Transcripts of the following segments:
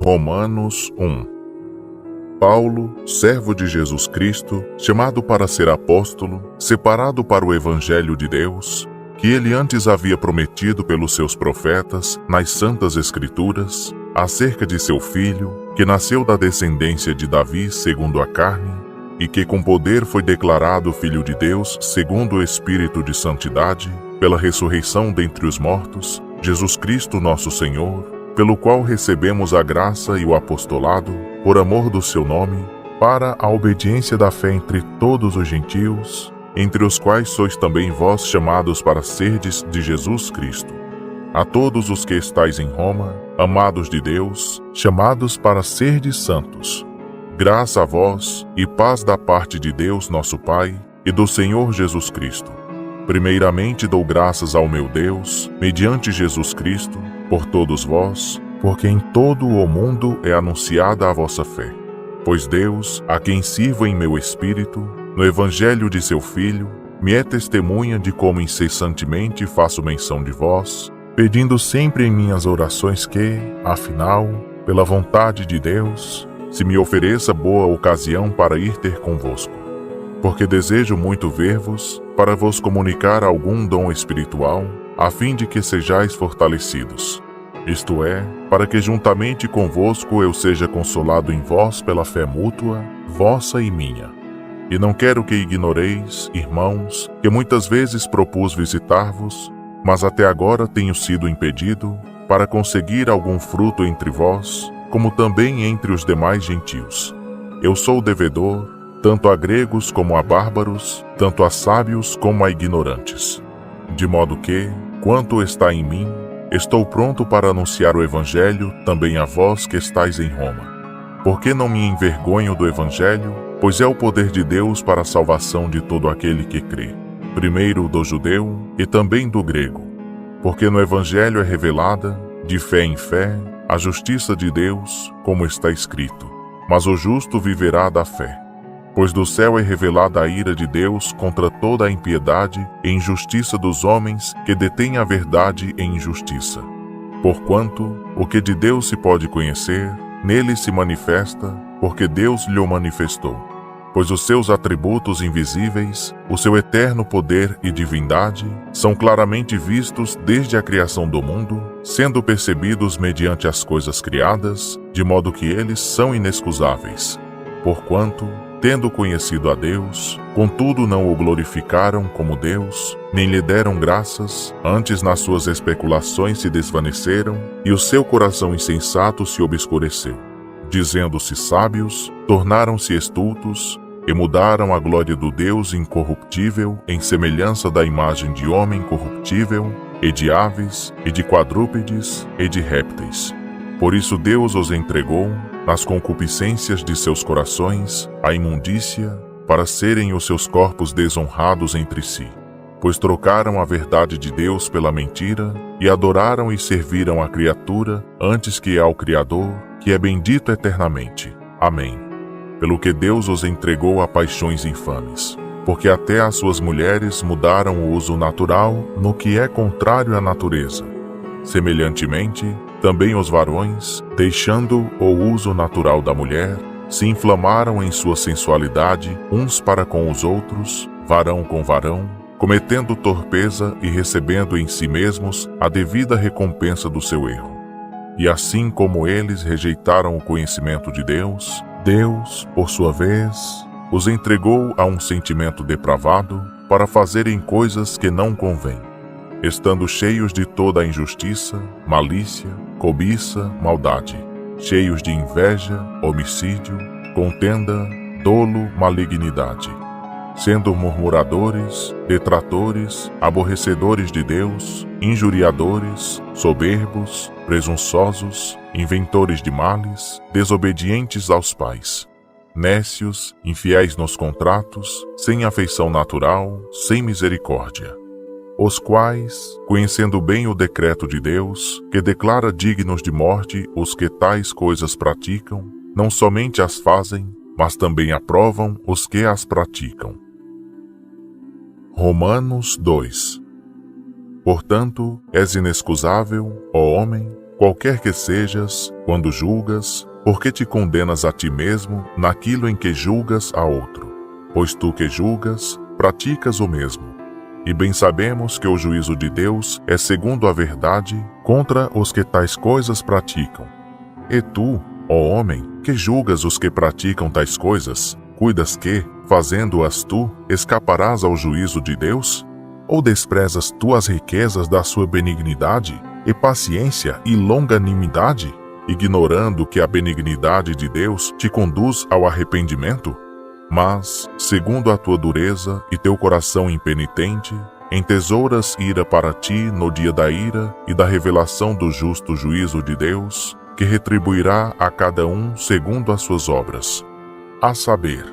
Romanos 1. Paulo, servo de Jesus Cristo, chamado para ser apóstolo, separado para o Evangelho de Deus, que ele antes havia prometido pelos seus profetas nas Santas Escrituras, acerca de seu filho, que nasceu da descendência de Davi segundo a carne, e que com poder foi declarado Filho de Deus segundo o Espírito de Santidade, pela ressurreição dentre os mortos, Jesus Cristo nosso Senhor, pelo qual recebemos a graça e o apostolado, por amor do seu nome, para a obediência da fé entre todos os gentios, entre os quais sois também vós chamados para serdes de Jesus Cristo. A todos os que estáis em Roma, amados de Deus, chamados para serdes santos. Graça a vós e paz da parte de Deus nosso Pai e do Senhor Jesus Cristo. Primeiramente dou graças ao meu Deus, mediante Jesus Cristo, por todos vós, porque em todo o mundo é anunciada a vossa fé. Pois Deus, a quem sirvo em meu espírito, no Evangelho de seu Filho, me é testemunha de como incessantemente faço menção de vós, pedindo sempre em minhas orações que, afinal, pela vontade de Deus, se me ofereça boa ocasião para ir ter convosco. Porque desejo muito ver-vos, para vos comunicar algum dom espiritual, a fim de que sejais fortalecidos. Isto é, para que juntamente convosco eu seja consolado em vós pela fé mútua, vossa e minha. E não quero que ignoreis, irmãos, que muitas vezes propus visitar-vos, mas até agora tenho sido impedido, para conseguir algum fruto entre vós, como também entre os demais gentios. Eu sou devedor, tanto a gregos como a bárbaros, tanto a sábios como a ignorantes. De modo que, quanto está em mim, estou pronto para anunciar o Evangelho também a vós que estáis em Roma. Porque não me envergonho do Evangelho, pois é o poder de Deus para a salvação de todo aquele que crê, primeiro do judeu e também do grego. Porque no Evangelho é revelada, de fé em fé, a justiça de Deus, como está escrito: mas o justo viverá da fé. Pois do céu é revelada a ira de Deus contra toda a impiedade e injustiça dos homens que detêm a verdade em injustiça. Porquanto, o que de Deus se pode conhecer, nele se manifesta, porque Deus lhe o manifestou. Pois os seus atributos invisíveis, o seu eterno poder e divindade, são claramente vistos desde a criação do mundo, sendo percebidos mediante as coisas criadas, de modo que eles são inexcusáveis. Porquanto, tendo conhecido a Deus, contudo não o glorificaram como Deus, nem lhe deram graças, antes nas suas especulações se desvaneceram, e o seu coração insensato se obscureceu. Dizendo-se sábios, tornaram-se estultos, e mudaram a glória do Deus incorruptível em semelhança da imagem de homem corruptível, e de aves, e de quadrúpedes, e de répteis. Por isso Deus os entregou, nas concupiscências de seus corações, à imundícia, para serem os seus corpos desonrados entre si. Pois trocaram a verdade de Deus pela mentira, e adoraram e serviram a criatura antes que ao Criador, que é bendito eternamente. Amém. Pelo que Deus os entregou a paixões infames, porque até as suas mulheres mudaram o uso natural no que é contrário à natureza. Semelhantemente, também os varões, deixando o uso natural da mulher, se inflamaram em sua sensualidade uns para com os outros, varão com varão, cometendo torpeza e recebendo em si mesmos a devida recompensa do seu erro. E assim como eles rejeitaram o conhecimento de Deus, Deus, por sua vez, os entregou a um sentimento depravado para fazerem coisas que não convêm, estando cheios de toda a injustiça, malícia, cobiça, maldade, cheios de inveja, homicídio, contenda, dolo, malignidade, sendo murmuradores, detratores, aborrecedores de Deus, injuriadores, soberbos, presunçosos, inventores de males, desobedientes aos pais, nécios, infiéis nos contratos, sem afeição natural, sem misericórdia. Os quais, conhecendo bem o decreto de Deus, que declara dignos de morte os que tais coisas praticam, não somente as fazem, mas também aprovam os que as praticam. Romanos 2. Portanto, és inexcusável, ó homem, qualquer que sejas, quando julgas, porque te condenas a ti mesmo naquilo em que julgas a outro? Pois tu que julgas, praticas o mesmo. E bem sabemos que o juízo de Deus é segundo a verdade contra os que tais coisas praticam. E tu, ó homem, que julgas os que praticam tais coisas, cuidas que, fazendo-as tu, escaparás ao juízo de Deus? Ou desprezas tu as riquezas da sua benignidade, e paciência e longanimidade, ignorando que a benignidade de Deus te conduz ao arrependimento? Mas, segundo a tua dureza e teu coração impenitente, entesouras ira para ti no dia da ira e da revelação do justo juízo de Deus, que retribuirá a cada um segundo as suas obras. A saber,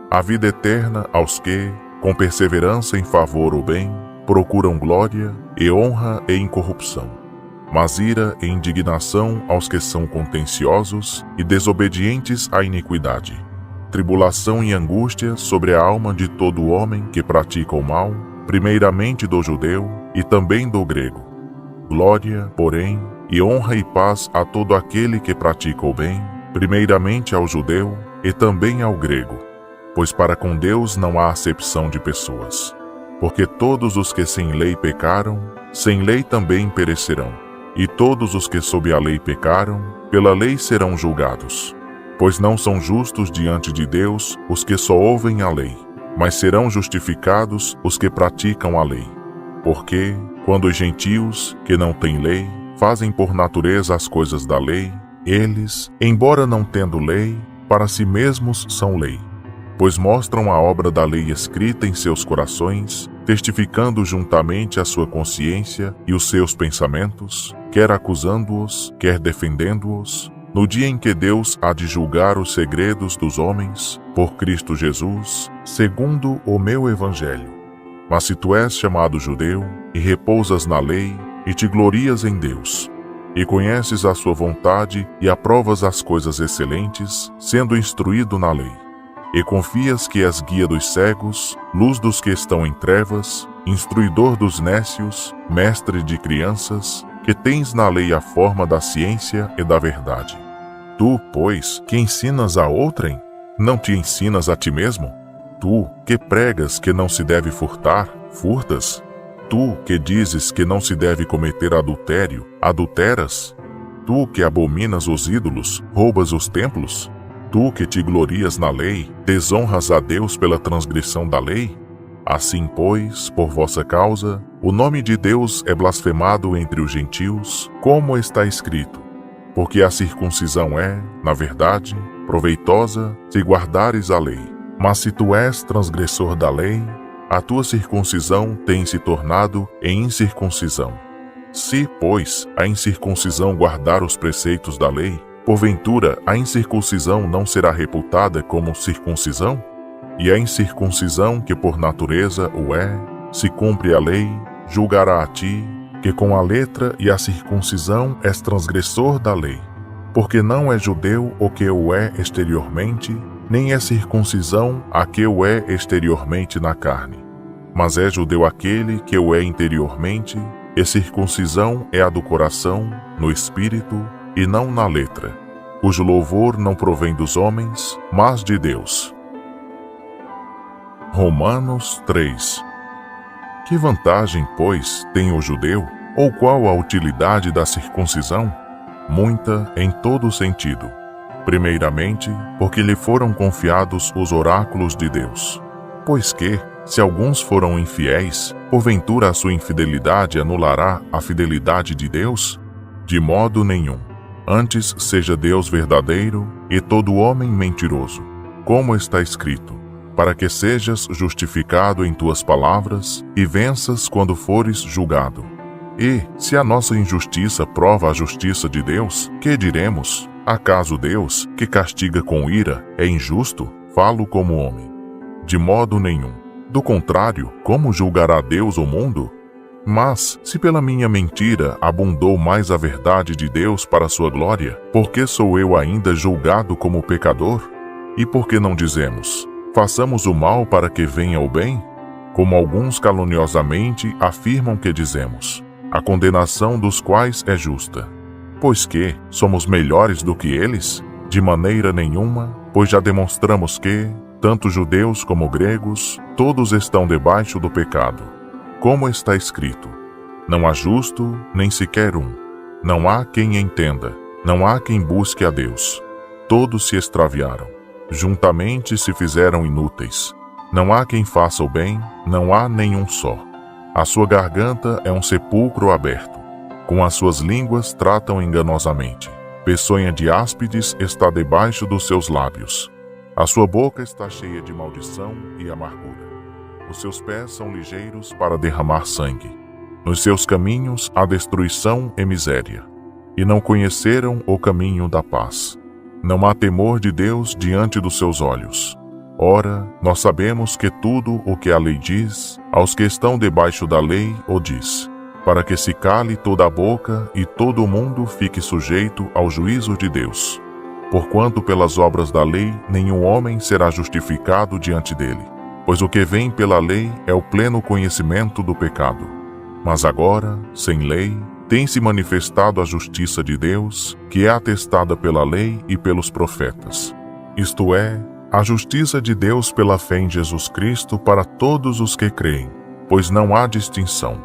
a vida eterna aos que, com perseverança em favor ou bem, procuram glória e honra e incorrupção, mas ira e indignação aos que são contenciosos e desobedientes à iniquidade, tribulação e angústia sobre a alma de todo homem que pratica o mal, primeiramente do judeu e também do grego. Glória, porém, e honra e paz a todo aquele que pratica o bem, primeiramente ao judeu e também ao grego, pois para com Deus não há acepção de pessoas. Porque todos os que sem lei pecaram, sem lei também perecerão, e todos os que sob a lei pecaram, pela lei serão julgados. Pois não são justos diante de Deus os que só ouvem a lei, mas serão justificados os que praticam a lei. Porque, quando os gentios, que não têm lei, fazem por natureza as coisas da lei, eles, embora não tendo lei, para si mesmos são lei, pois mostram a obra da lei escrita em seus corações, testificando juntamente a sua consciência e os seus pensamentos, quer acusando-os, quer defendendo-os, no dia em que Deus há de julgar os segredos dos homens, por Cristo Jesus, segundo o meu evangelho. Mas se tu és chamado judeu, e repousas na lei, e te glorias em Deus, e conheces a sua vontade e aprovas as coisas excelentes, sendo instruído na lei, e confias que és guia dos cegos, luz dos que estão em trevas, instruidor dos nécios, mestre de crianças, que tens na lei a forma da ciência e da verdade. Tu, pois, que ensinas a outrem, não te ensinas a ti mesmo? Tu, que pregas que não se deve furtar, furtas? Tu, que dizes que não se deve cometer adultério, adulteras? Tu, que abominas os ídolos, roubas os templos? Tu, que te glorias na lei, desonras a Deus pela transgressão da lei? Assim, pois, por vossa causa, o nome de Deus é blasfemado entre os gentios, como está escrito. Porque a circuncisão é, na verdade, proveitosa se guardares a lei. Mas se tu és transgressor da lei, a tua circuncisão tem se tornado em incircuncisão. Se, pois, a incircuncisão guardar os preceitos da lei, porventura a incircuncisão não será reputada como circuncisão? E a incircuncisão, que por natureza o é, se cumpre a lei, julgará a ti, que com a letra e a circuncisão és transgressor da lei. Porque não é judeu o que o é exteriormente, nem é circuncisão a que o é exteriormente na carne. Mas é judeu aquele que o é interiormente, e circuncisão é a do coração, no espírito, e não na letra, cujo louvor não provém dos homens, mas de Deus. Romanos 3. Que vantagem, pois, tem o judeu, ou qual a utilidade da circuncisão? Muita em todo sentido. Primeiramente, porque lhe foram confiados os oráculos de Deus. Pois que, se alguns foram infiéis, porventura a sua infidelidade anulará a fidelidade de Deus? De modo nenhum. Antes seja Deus verdadeiro e todo homem mentiroso, como está escrito, para que sejas justificado em tuas palavras e venças quando fores julgado. E, se a nossa injustiça prova a justiça de Deus, que diremos? Acaso Deus, que castiga com ira, é injusto? Falo como homem. De modo nenhum. Do contrário, como julgará Deus o mundo? Mas, se pela minha mentira abundou mais a verdade de Deus para sua glória, por que sou eu ainda julgado como pecador? E por que não dizemos, façamos o mal para que venha o bem? Como alguns caluniosamente afirmam que dizemos, a condenação dos quais é justa. Pois que somos melhores do que eles? De maneira nenhuma, pois já demonstramos que, tanto judeus como gregos, todos estão debaixo do pecado. Como está escrito: não há justo, nem sequer um. Não há quem entenda, não há quem busque a Deus. Todos se extraviaram, juntamente se fizeram inúteis. Não há quem faça o bem, não há nenhum só. A sua garganta é um sepulcro aberto. Com as suas línguas tratam enganosamente. Peçonha de áspides está debaixo dos seus lábios. A sua boca está cheia de maldição e amargura. Os seus pés são ligeiros para derramar sangue. Nos seus caminhos há destruição e miséria. E não conheceram o caminho da paz. Não há temor de Deus diante dos seus olhos. Ora, nós sabemos que tudo o que a lei diz, aos que estão debaixo da lei o diz, para que se cale toda a boca e todo o mundo fique sujeito ao juízo de Deus. Porquanto pelas obras da lei nenhum homem será justificado diante dele, pois o que vem pela lei é o pleno conhecimento do pecado. Mas agora, sem lei, tem-se manifestado a justiça de Deus, que é atestada pela lei e pelos profetas. Isto é, a justiça de Deus pela fé em Jesus Cristo para todos os que creem, pois não há distinção,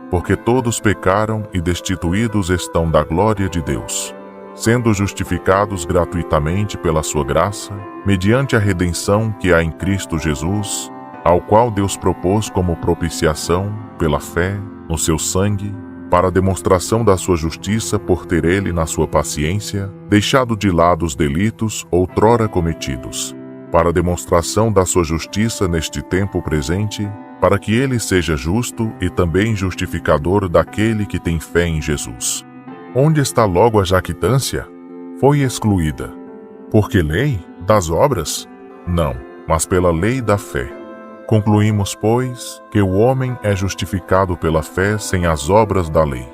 porque todos pecaram e destituídos estão da glória de Deus, sendo justificados gratuitamente pela sua graça, mediante a redenção que há em Cristo Jesus, ao qual Deus propôs como propiciação, pela fé, no seu sangue, para a demonstração da sua justiça por ter ele, na sua paciência, deixado de lado os delitos outrora cometidos, para a demonstração da sua justiça neste tempo presente, para que ele seja justo e também justificador daquele que tem fé em Jesus. Onde está logo a jactância? Foi excluída. Por que lei? Das obras? Não, mas pela lei da fé. Concluímos, pois, que o homem é justificado pela fé sem as obras da lei.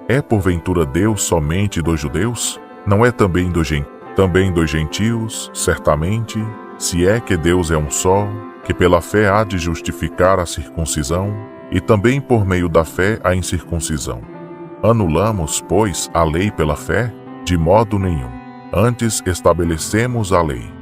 É porventura Deus somente dos judeus? Não é também dos gentios, certamente, se é que Deus é um só, que pela fé há de justificar a circuncisão, e também por meio da fé a incircuncisão. Anulamos, pois, a lei pela fé? De modo nenhum. Antes estabelecemos a lei.